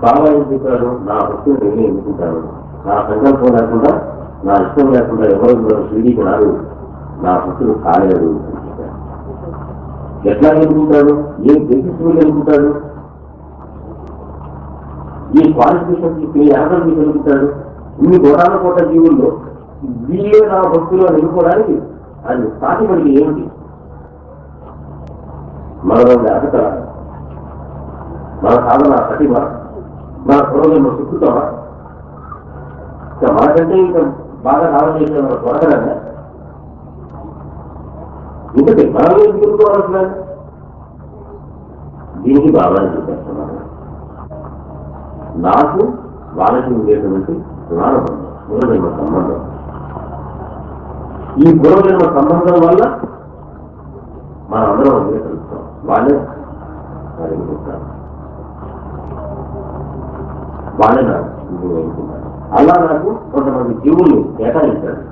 బాబా ఏం చెప్పారు, నా భక్తులు నేనే ఎన్నుకుంటాను, నా సంకల్పం లేకుండా నా ఇష్టం లేకుండా ఎవరు షిరిడీకి రారు, నా భక్తులు కాలేరు అని చెప్పారు. ఎట్లా ఎన్నుకుంటాడు, ఏ బేసిస్ మీద ఎన్నుకుంటాడు, ఈ క్వాలిఫికేషన్స్ ఈ యాభై కలుగుతాడు. ఇన్ని గోడాల కోట జీవుల్లో వీళ్ళే నా భక్తులు అని ఎన్నుకోవడానికి అది సాధ్యపడికి ఏమిటి? మన అర్హత, మన సాధన సటిమ, మన పురోగమ సుకృతమా? ఇంకా మనకంటే ఇంకా బాగా సాధన చేసిన మన త్వరగా ఎందుకంటే మనమే ఎన్నుకోవాల్సిన దీనికి బాగా చూపిస్తున్నాను. నాకు వాళ్ళకి ఉండేటువంటి పూర్వజన్మ సంబంధం, ఈ పూర్వజన్మ సంబంధం వల్ల మనం అందరం అంగీకరిస్తాం. వాళ్ళే ఎన్నుకుంటారు, వాళ్ళే నాకు ఎన్నుకుంటారు. అలా నాకు కొంతమంది జీవుల్ని కేటాయించారు.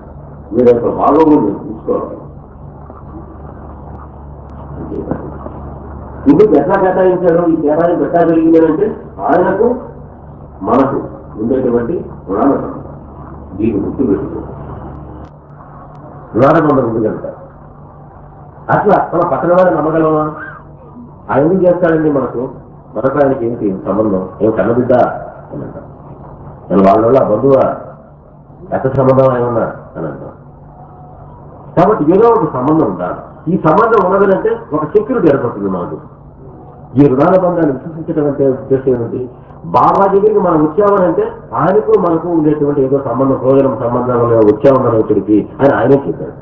మీరు యొక్క భాగోగుల్ని చూసుకోవాలి. ఇందుకు ఎట్లా కేటాయించాడు, ఈ కేటాయింపు ఎట్లా జరిగిందంటే ఆయనకు మనకు ఉండేటువంటి రుణాల సంబంధం. దీన్ని గుర్తు పెట్టుకో, రుణాల సంబంధం ఉంది కనుక అట్లా మన పక్కన వారిని నమ్మగలమా? ఆయన ఎందుకు చేస్తాడండి మనకు ఆయనకి ఏంటి సంబంధం? ఏం కన్నబిడ్డ అని అంటాం. నేను వాళ్ళ బంధువా, ఎంత సంబంధం ఏమన్నా అని అంటాం. కాబట్టి ఏదో ఒక సంబంధం ఉండాలి. ఈ సంబంధం ఉన్నదంటే ఒక సెక్యూరిటీ ఏర్పడుతుంది మనకు. ఈ రుణాల బంధాన్ని విశ్వసించడం అంటే ఉద్దేశం ఏమిటి? బాబా దగ్గరికి మనం వచ్చామనంటే ఆయనకు మనకు ఉండేటువంటి ఏదో సంబంధం, భోజనం సంబంధంలో వచ్చామన్న ఇక్కడికి అని ఆయనే చెప్పాడు.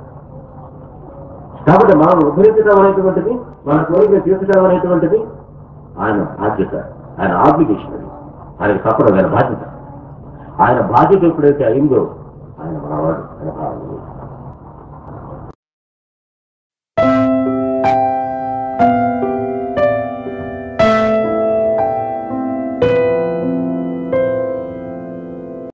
కాబట్టి మనం ఉద్ధరించడం అనేటువంటిది, మన కోరిక తీర్చడం అనేటువంటిది ఆయన బాధ్యత, ఆయన ఆబ్లిగేషన్. అది ఆయనకు తప్పదు, ఆయన బాధ్యత. ఆయన బాధ్యత ఎప్పుడైతే అయిందో ఆయన మనవాడు, ఆయన భావం.